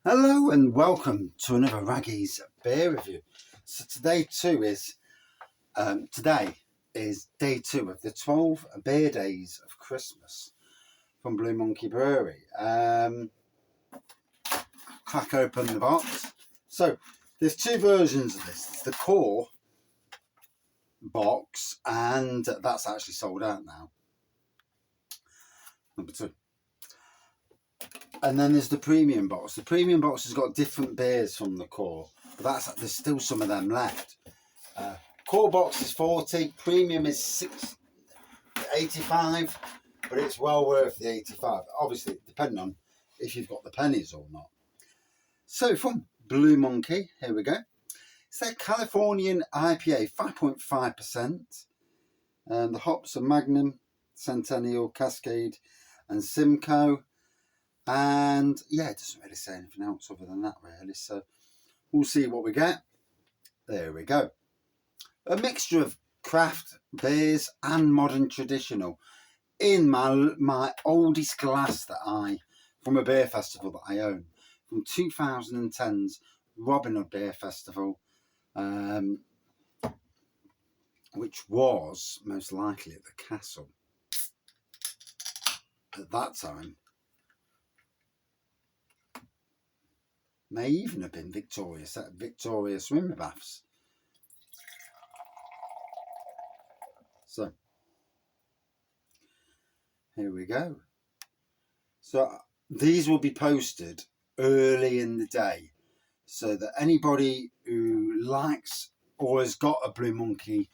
Hello and welcome to another Raggy's beer review. So today is day 2 of the 12 beer days of Christmas from Blue Monkey Brewery. Crack open the box. So there's 2 versions of this. It's the core box, and that's actually sold out now. Number 2. And then there's the premium box. The premium box has got different beers from the core, but there's still some of them left. Core box is 40, premium is 85, but it's well worth the 85. Obviously, depending on if you've got the pennies or not. So from Blue Monkey, here we go. It's their Californian IPA, 5.5%. The hops are Magnum, Centennial, Cascade, and Simcoe. And yeah, it doesn't really say anything else other than that, really. So we'll see what we get. There we go. A mixture of craft beers and modern traditional in my oldest glass from a beer festival that I own, from 2010's Robin Hood Beer Festival, which was most likely at the castle at that time. May even have been Victoria Swimming Baths. So here we go. So these will be posted early in the day, so that anybody who likes or has got a Blue Monkey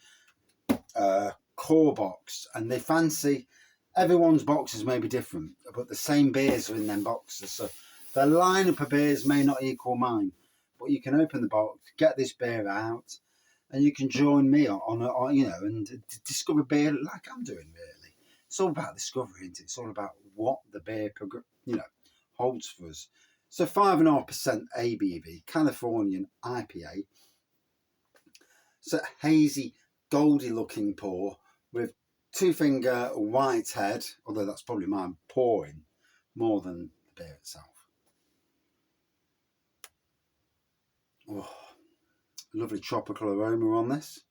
core box and they fancy, everyone's boxes may be different, but the same beers are in them boxes. So the lineup of beers may not equal mine, but you can open the box, get this beer out, and you can join me on and discover beer like I'm doing. Really, it's all about discovery, isn't it? It's all about what the beer holds for us. So 5.5% ABV, Californian IPA. So hazy, goldy-looking pour with 2-finger white head, although that's probably mine pouring more than the beer itself. Oh, lovely tropical aroma on this.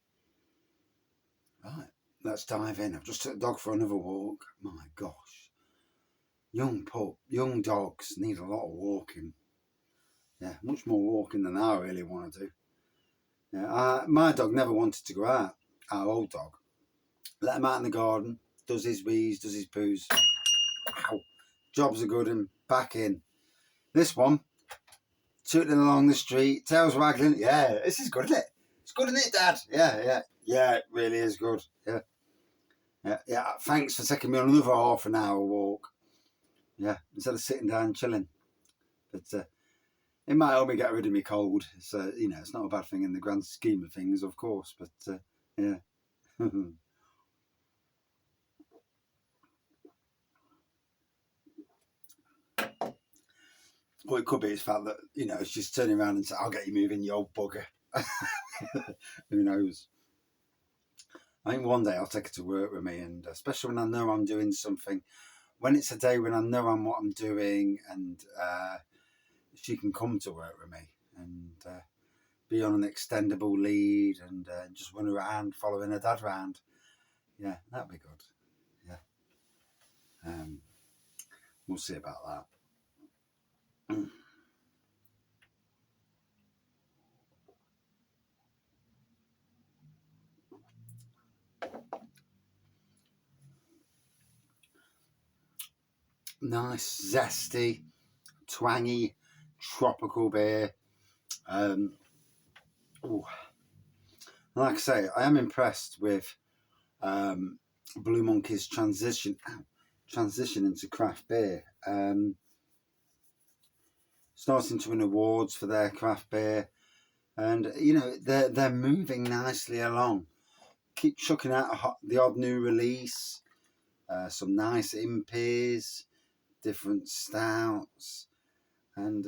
Right, let's dive in. I've just took the dog for another walk. My gosh. Young dogs need a lot of walking. Yeah, much more walking than I really want to do. Yeah, my dog never wanted to go out, our old dog. Let him out in the garden, does his wheeze, does his poos. Ow. Jobs are good and back in. This one, tooting along the street, tails waggling. Yeah, this is good, isn't it? It's good, isn't it, Dad? Yeah, it really is good. Yeah. Thanks for taking me on another half an hour walk. Yeah, instead of sitting down chilling. But it might help me get rid of me cold. So, it's not a bad thing in the grand scheme of things, of course. But yeah. Well, it could be his fact that, it's just turning around and saying, I'll get you moving, you old bugger. Who knows? I think one day I'll take her to work with me, and especially when I know I'm doing something, when it's a day when I know what I'm doing, and she can come to work with me and be on an extendable lead and just run around following her dad around. Yeah, that'd be good. Yeah. We'll see about that. Nice, zesty, twangy, tropical beer. Like I say, I am impressed with Blue Monkey's transition into craft beer. Starting to win awards for their craft beer, and they're moving nicely along. Keep chucking out the odd new release, some nice impies, different stouts, and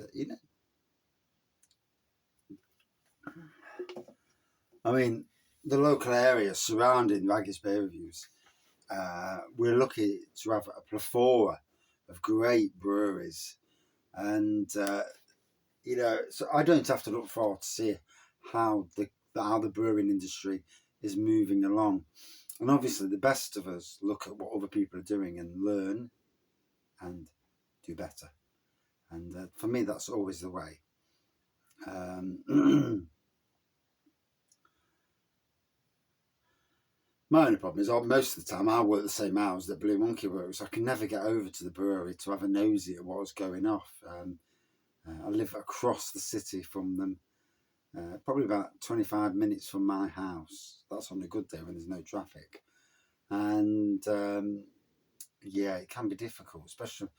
I mean, the local area surrounding Raggy's Beer Reviews, we're lucky to have a plethora of great breweries, and you know, so I don't have to look forward to see how the brewing industry is moving along. And obviously, the best of us look at what other people are doing and learn and do better. And for me, that's always the way. My only problem is most of the time I work the same hours that Blue Monkey works, so I can never get over to the brewery to have a nosy at what's going off. I live across the city from them, probably about 25 minutes from my house. That's on a good day when there's no traffic. And yeah, it can be difficult, especially.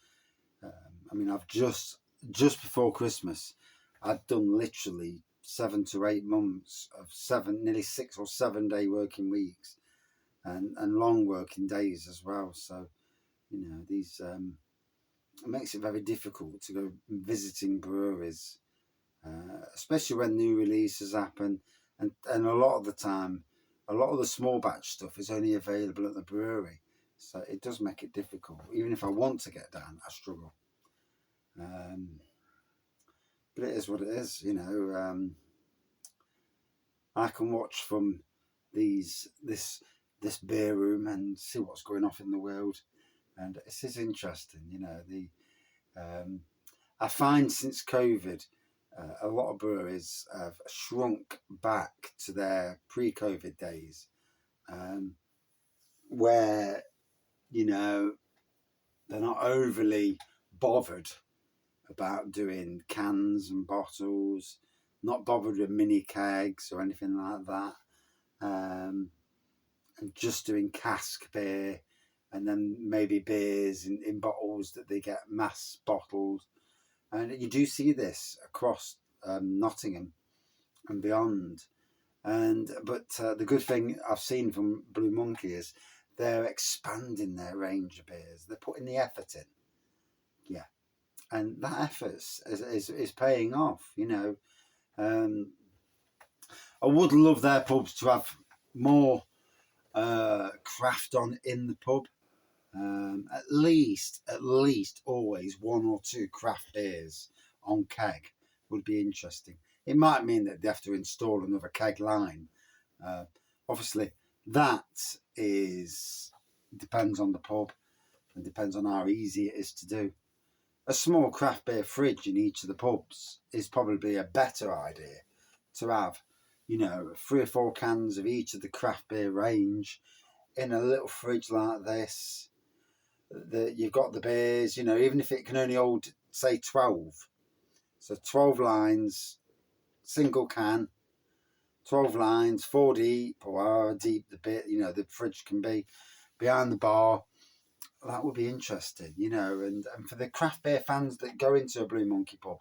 I mean, I've just before Christmas, I'd done literally 7 to 8 months of nearly 6 or 7 day working weeks, and long working days as well. So, you know, these it makes it very difficult to go visiting breweries, especially when new releases happen, and a lot of the time, a lot of the small batch stuff is only available at the brewery. So it does make it difficult. Even if I want to get down, I struggle. But it is what it is, you know. I can watch from this beer room and see what's going off in the world, and this is interesting. You know, I find since COVID, a lot of breweries have shrunk back to their pre-COVID days, where, you know, they're not overly bothered about doing cans and bottles, not bothered with mini kegs or anything like that, and just doing cask beer, and then maybe beers in bottles that they get mass bottled. And you do see this across Nottingham and beyond. But the good thing I've seen from Blue Monkey is they're expanding their range of beers. They're putting the effort in. Yeah. And that effort is paying off, you know. I would love their pubs to have more craft on in the pub. At least always 1 or 2 craft beers on keg would be interesting. It might mean that they have to install another keg line. Obviously, that depends on the pub and depends on how easy it is to do. A small craft beer fridge in each of the pubs is probably a better idea to have, you know, 3 or 4 cans of each of the craft beer range in a little fridge like this. You've got the beers, you know, even if it can only hold, say, 12. So 12 lines, single can, 12 lines, 4 deep, or however deep the bit, you know, the fridge can be behind the bar. That would be interesting, you know, and for the craft beer fans that go into a Blue Monkey pub,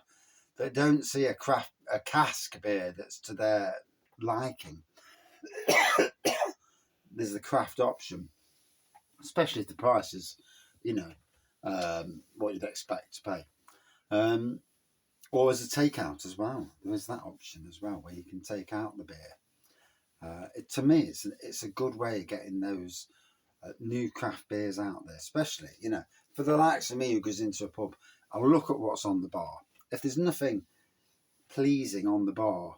they don't see a cask beer that's to their liking. There's the craft option, especially if the price is, you know, what you'd expect to pay. Or as a takeout as well. There's that option as well, where you can take out the beer. To me, it's a good way of getting those new craft beers out there, especially, you know, for the likes of me who goes into a pub. I'll look at what's on the bar. If there's nothing pleasing on the bar,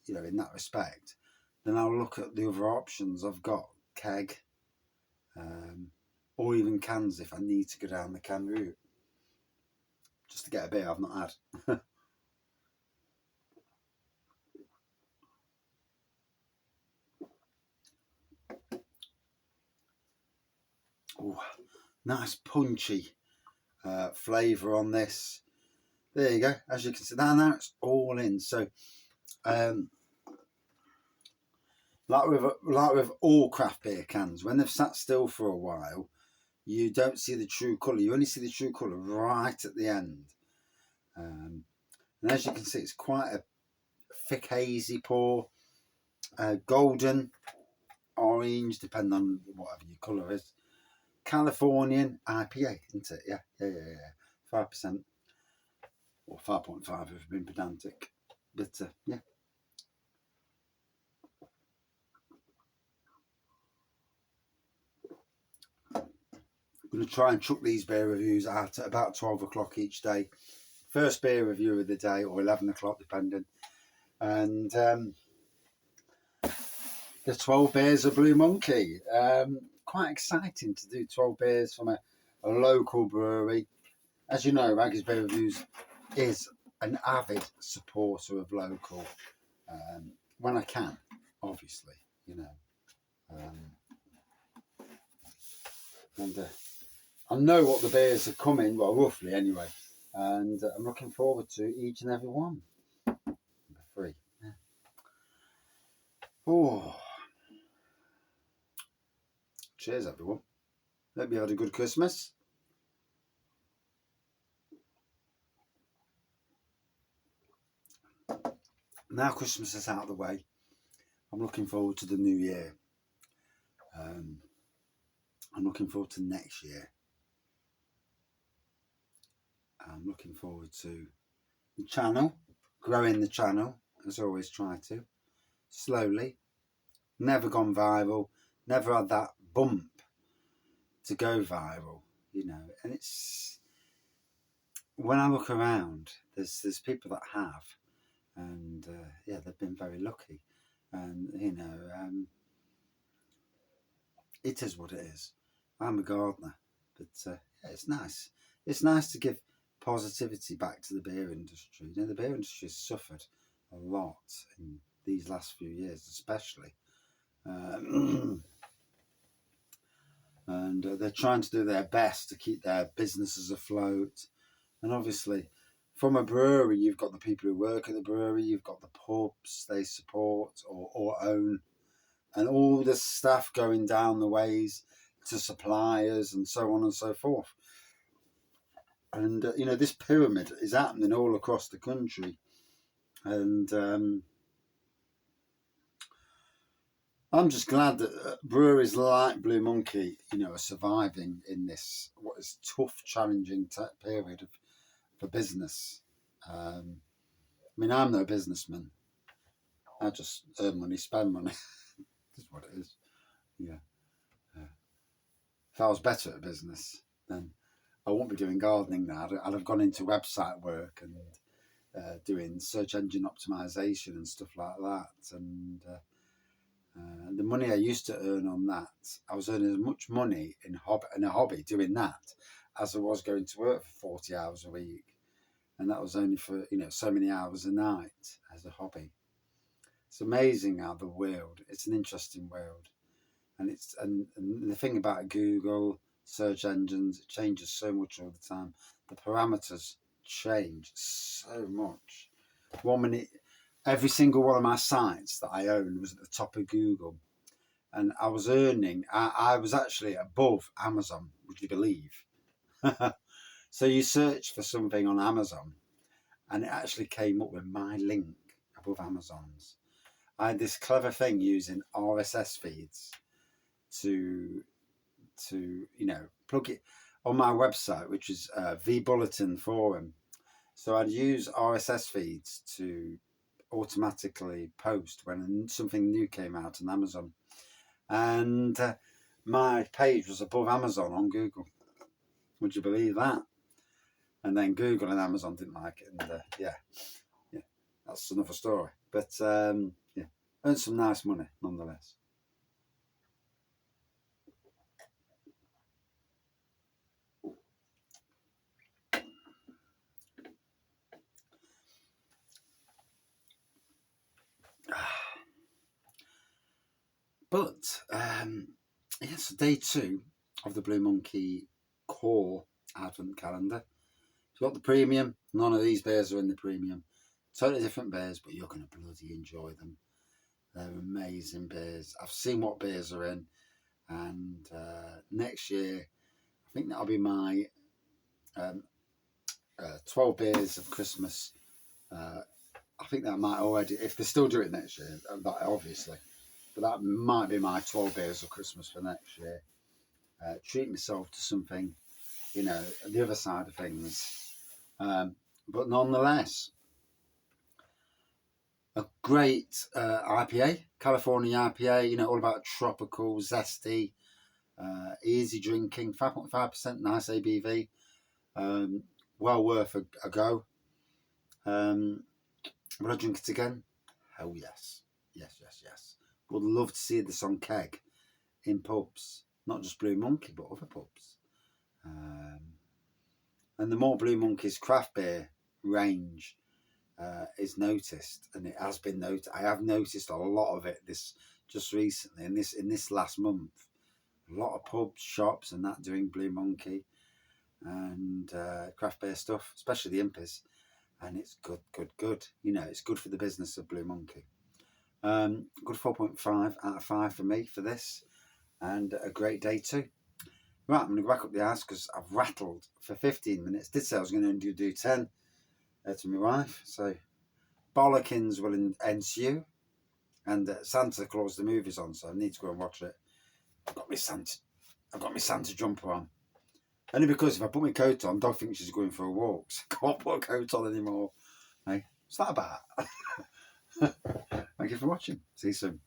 you know, in that respect, then I'll look at the other options I've got, keg, or even cans if I need to go down the can route, just to get a beer I've not had. Ooh, nice punchy flavour on this. There you go. As you can see, now it's all in. So, like with all craft beer cans, when they've sat still for a while, you don't see the true colour. You only see the true colour right at the end. And as you can see, it's quite a thick, hazy pour, golden, orange, depending on whatever your colour is. Californian IPA, isn't it? Yeah. 5%. Or 5.5 if we've been pedantic. But yeah. I'm going to try and chuck these beer reviews out at about 12 o'clock each day first beer review of the day, or 11 o'clock depending. And the 12 beers of Blue Monkey. Quite exciting to do 12 beers from a local brewery. As you know, Aggies Beer Reviews is an avid supporter of local, when I can, obviously, you know. And I know what the beers are coming, well, roughly anyway, and I'm looking forward to each and every one. Number 3. Yeah. Oh, cheers, everyone. Hope you had a good Christmas. Now Christmas is out of the way, I'm looking forward to the new year. I'm looking forward to next year. I'm looking forward to the channel, growing the channel, as I always try to, slowly. Never gone viral, never had that bump to go viral, you know. And it's, when I look around, there's people that have, and yeah, they've been very lucky. And, you know, it is what it is. I'm a gardener, but yeah, it's nice. It's nice to give positivity back to the beer industry. You know, the beer industry has suffered a lot in these last few years, especially. And they're trying to do their best to keep their businesses afloat. And obviously, from a brewery, you've got the people who work at the brewery, you've got the pubs they support or own, and all the stuff going down the ways to suppliers and so on and so forth. And, you know, this pyramid is happening all across the country. And I'm just glad that breweries like Blue Monkey, you know, are surviving in this, what is tough, challenging period for business. I mean, I'm no businessman. I just earn money, spend money. That's what it is. Yeah. If I was better at business, then I won't be doing gardening now. I'd have gone into website work and doing search engine optimization and stuff like that. And the money I used to earn on that, I was earning as much money in a hobby doing that as I was going to work for 40 hours a week. And that was only for, you know, so many hours a night as a hobby. It's amazing how the world, it's an interesting world. And it's and the thing about Google, search engines, it changes so much all the time. The parameters change so much. 1 minute, every single one of my sites that I own was at the top of Google. And I was earning, I was actually above Amazon, would you believe? So you search for something on Amazon and it actually came up with my link above Amazon's. I had this clever thing using RSS feeds to you know, plug it on my website, which is vBulletin Forum. So I'd use RSS feeds to automatically post when something new came out on Amazon. And my page was above Amazon on Google. Would you believe that? And then Google and Amazon didn't like it. And yeah, that's another story. But yeah, earned some nice money nonetheless. But yes, day 2 of the Blue Monkey core advent calendar. You've got the premium. None of these beers are in the premium. Totally different beers, but you're going to bloody enjoy them. They're amazing beers. I've seen what beers are in, and next year, I think that'll be my 12 beers of Christmas. I think that might already, if they still do it next year, that obviously. But that might be my 12 beers of Christmas for next year. Treat myself to something, you know, the other side of things. But nonetheless, a great IPA, Californian IPA, you know, all about tropical, zesty, easy drinking, 5.5%, nice ABV. Well worth a go. Would I drink it again? Oh yes. Yes. Would love to see this on keg in pubs. Not just Blue Monkey, but other pubs. And the more Blue Monkey's craft beer range is noticed, and it has been noticed. I have noticed a lot of it just recently, in this last month. A lot of pubs, shops, and that doing Blue Monkey and craft beer stuff, especially the Impies. And it's good. It's good for the business of Blue Monkey. Good 4.5 out of 5 for me for this, and a great day too. Right, I'm going to go back up the house because I've rattled for 15 minutes. Did say I was going to do 10 to my wife. So bollockings will ensue. And Santa Claus the movie's on, so I need to go and watch it. I've got my Santa jumper on. Only because if I put my coat on, Dog thinks she's going for a walk. So I can't put a coat on anymore. Hey, what's that about? Thank you for watching. See you soon.